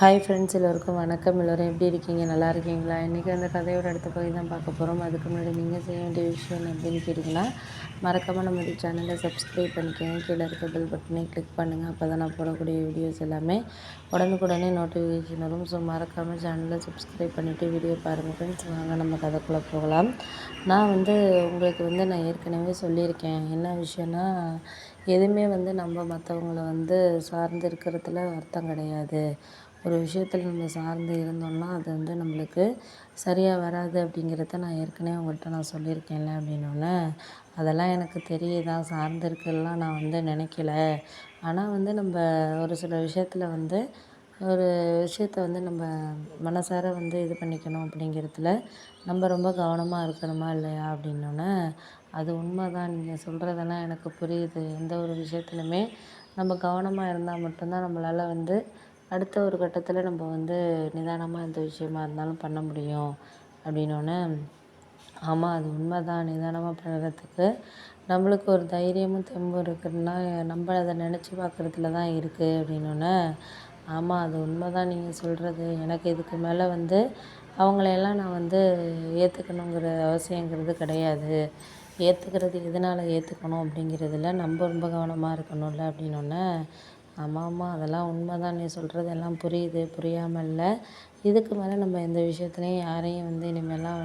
Hi friends, எல்லோருக்கும் வணக்கம். எல்லோரும் எப்படி இருக்கீங்க? நல்லா இருக்கீங்களா? இன்றைக்கி அந்த கதையோட அடுத்த பகுதி தான் பார்க்க போகிறோம். அதுக்கு முன்னாடி நீங்கள் செய்ய வேண்டிய விஷயம் அப்படின்னு கேட்டிங்கன்னா, மறக்காமல் நம்ம சேனலை சப்ஸ்கிரைப் பண்ணிக்கோங்க. கீழே இருக்க பெல் பட்டனை கிளிக் பண்ணுங்கள். அப்போ தான் நான் போடக்கூடிய வீடியோஸ் எல்லாமே உடனுக்குடனே நோட்டிஃபிகேஷன் வரும். ஸோ மறக்காமல் சேனலை சப்ஸ்கிரைப் பண்ணிவிட்டு வீடியோ பாருங்கள் ஃப்ரெண்ட்ஸ். வாங்க நம்ம கதைக்குள்ளே போகலாம். நான் உங்களுக்கு நான் ஏற்கனவே சொல்லியிருக்கேன். என்ன விஷயம்னா, எதுவுமே நம்ம மற்றவங்கள சார்ந்து இருக்கிறதுல அர்த்தம் கிடையாது. ஒரு விஷயத்தில் நம்ம சார்ந்து இருந்தோம்னா அது நம்மளுக்கு சரியாக வராது அப்படிங்கிறத நான் ஏற்கனவே உங்கள்கிட்ட நான் சொல்லியிருக்கேன்ல அப்படின்னோடனே, அதெல்லாம் எனக்கு தெரியுதான், சார்ந்து இருக்கலாம் நான் நினைக்கல. ஆனால் நம்ம ஒரு சில விஷயத்தில் ஒரு விஷயத்த நம்ம மனசார இது பண்ணிக்கணும் அப்படிங்கிறதுல நம்ம ரொம்ப கவனமாக இருக்கணுமா இல்லையா அப்படின்னோடனே, அது உண்மை தான், நீங்கள் சொல்கிறதெல்லாம் எனக்கு புரியுது. எந்த ஒரு விஷயத்துலையுமே நம்ம கவனமாக இருந்தால் மட்டும்தான் நம்மளால் அடுத்த ஒரு கட்டத்தில் நம்ம நிதானமாக எந்த விஷயமா இருந்தாலும் பண்ண முடியும் அப்படின்னோடனே, ஆமாம் அது உண்மை தான். நிதானமாக பண்ணுறதுக்கு நம்மளுக்கு ஒரு தைரியமும் தெம்பும் இருக்குதுன்னா நம்ம அதை நினச்சி பார்க்குறதுல தான் இருக்குது அப்படின்னோடனே, ஆமாம் அது உண்மை தான் நீங்கள் சொல்கிறது. எனக்கு இதுக்கு மேலே அவங்களையெல்லாம் நான் ஏற்றுக்கணுங்கிற அவசியங்கிறது கிடையாது. ஏற்றுக்கிறது எதனால் ஏற்றுக்கணும் அப்படிங்கிறதுல நம்ம ரொம்ப கவனமாக இருக்கணும்ல அப்படின்னோடனே, ஆமாம் அதெல்லாம் உண்மை தான், நீ சொல்கிறது எல்லாம் புரியுது, புரியாமல் இல்லை. இதுக்கு மேலே நம்ம எந்த விஷயத்துலையும் யாரையும் இனிமேலாம்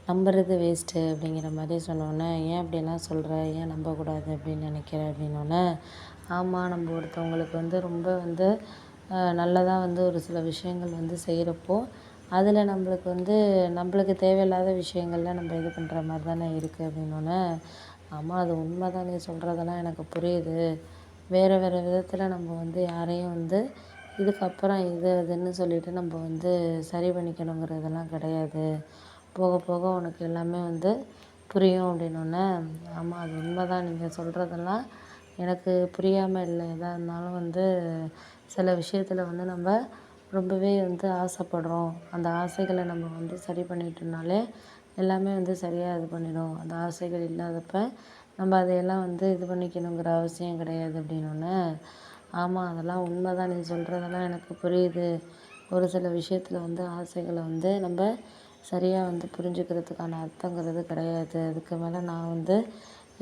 நம்புறது வேஸ்ட்டு அப்படிங்கிற மாதிரி சொன்னோன்னே, ஏன் அப்படியெல்லாம் சொல்கிற, ஏன் நம்பக்கூடாது அப்படின்னு நினைக்கிற அப்படின்னோடனே, ஆமாம் நம்ம ஒருத்தவங்களுக்கு ரொம்ப நல்லதாக ஒரு சில விஷயங்கள் செய்கிறப்போ அதில் நம்மளுக்கு நம்மளுக்கு தேவையில்லாத விஷயங்கள்லாம் நம்ம இது பண்ணுற மாதிரி தானே இருக்குது அப்படின்னோடனே, ஆமாம் அது உண்மை தான், நீ சொல்கிறதெல்லாம் எனக்கு புரியுது. வேறு வேறு விதத்தில் நம்ம யாரையும் இதுக்கப்புறம் இது அதுன்னு சொல்லிவிட்டு நம்ம சரி பண்ணிக்கணுங்கிறதெல்லாம் கிடையாது. போக போக உனக்கு எல்லாமே புரியும் அப்படின்னோடனே, ஆமாம் அது உண்மை தான், நீங்கள் சொல்கிறதெல்லாம் எனக்கு புரியாமல் இல்லை. எதாக இருந்தாலும் சில விஷயத்தில் நம்ம ரொம்பவே ஆசைப்படுறோம். அந்த ஆசைகளை நம்ம சரி பண்ணிட்டோம்னாலே எல்லாமே சரியாக இது பண்ணிடும். அந்த ஆசைகள் இல்லாதப்ப நம்ம அதையெல்லாம் இது பண்ணிக்கணுங்கிற அவசியம் கிடையாது அப்படின்னோடனே, ஆமாம் அதெல்லாம் உண்மை தான், நீ சொல்கிறதெல்லாம் எனக்கு புரியுது. ஒரு சில விஷயத்தில் ஆசைகளை நம்ம சரியாக புரிஞ்சுக்கிறதுக்கான அர்த்தங்கிறது கிடையாது. அதுக்கு மேலே நான்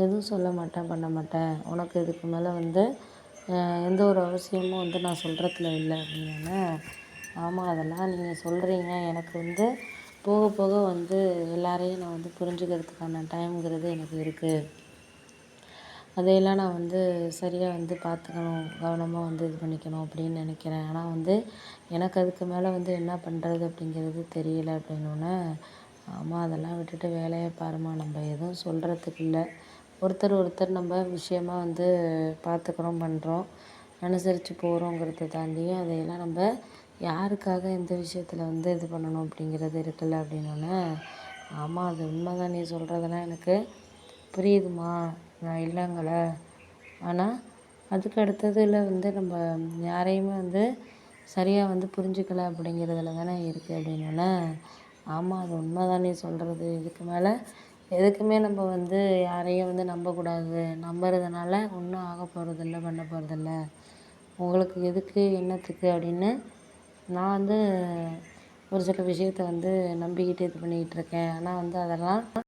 எதுவும் சொல்ல மாட்டேன், பண்ண மாட்டேன். உனக்கு இதுக்கு மேலே எந்த ஒரு அவசியமும் நான் சொல்கிறதுல இல்லை அப்படின்னோடனே, ஆமாம் அதெல்லாம் நீங்கள் சொல்கிறீங்க. எனக்கு போக போக எல்லாரையும் நான் புரிஞ்சுக்கிறதுக்கான டைம்ங்கிறது எனக்கு இருக்குது. அதையெல்லாம் நான் சரியாக பார்த்துக்கணும், கவனமாக இது பண்ணிக்கணும் அப்படின்னு நினைக்கிறேன். ஆனால் எனக்கு அதுக்கு மேலே என்ன பண்ணுறது அப்படிங்கிறது தெரியல அப்படின்னோடனே, ஆமாம் அதெல்லாம் விட்டுட்டு வேலையை பாரும்மா, நம்ம எதுவும் சொல்கிறதுக்கு இல்லை. ஒருத்தர் நம்ம விஷயமா பார்த்துக்குறோம், பண்ணுறோம், அனுசரித்து போகிறோங்கிறத தாண்டியும் அதையெல்லாம் நம்ம யாருக்காக எந்த விஷயத்தில் இது பண்ணணும் அப்படிங்கிறது இருக்குல்ல அப்படின்னோடனே, ஆமாம் அது உண்மை தான், நீ சொல்கிறதெல்லாம் எனக்கு புரியுதுமா, நான் இல்லைங்கள. ஆனால் அதுக்கு அடுத்ததில் நம்ம யாரையுமே சரியாக புரிஞ்சுக்கல அப்படிங்கிறதுல தானே இருக்குது அப்படின்னோடனே, ஆமாம் அது உண்மை தான், நீ சொல்கிறது. இதுக்கு மேலே எதுக்குமே நம்ம யாரையும் நம்பக்கூடாது. நம்புறதுனால ஒன்றும் ஆக போகிறதில்ல, பண்ண போகிறதில்ல. உங்களுக்கு எதுக்கு, என்னத்துக்கு அப்படின்னு நான் ஒரு சில விஷயத்த நம்பிக்கிட்டு இது பண்ணிக்கிட்டு இருக்கேன். ஆனால் அதெல்லாம்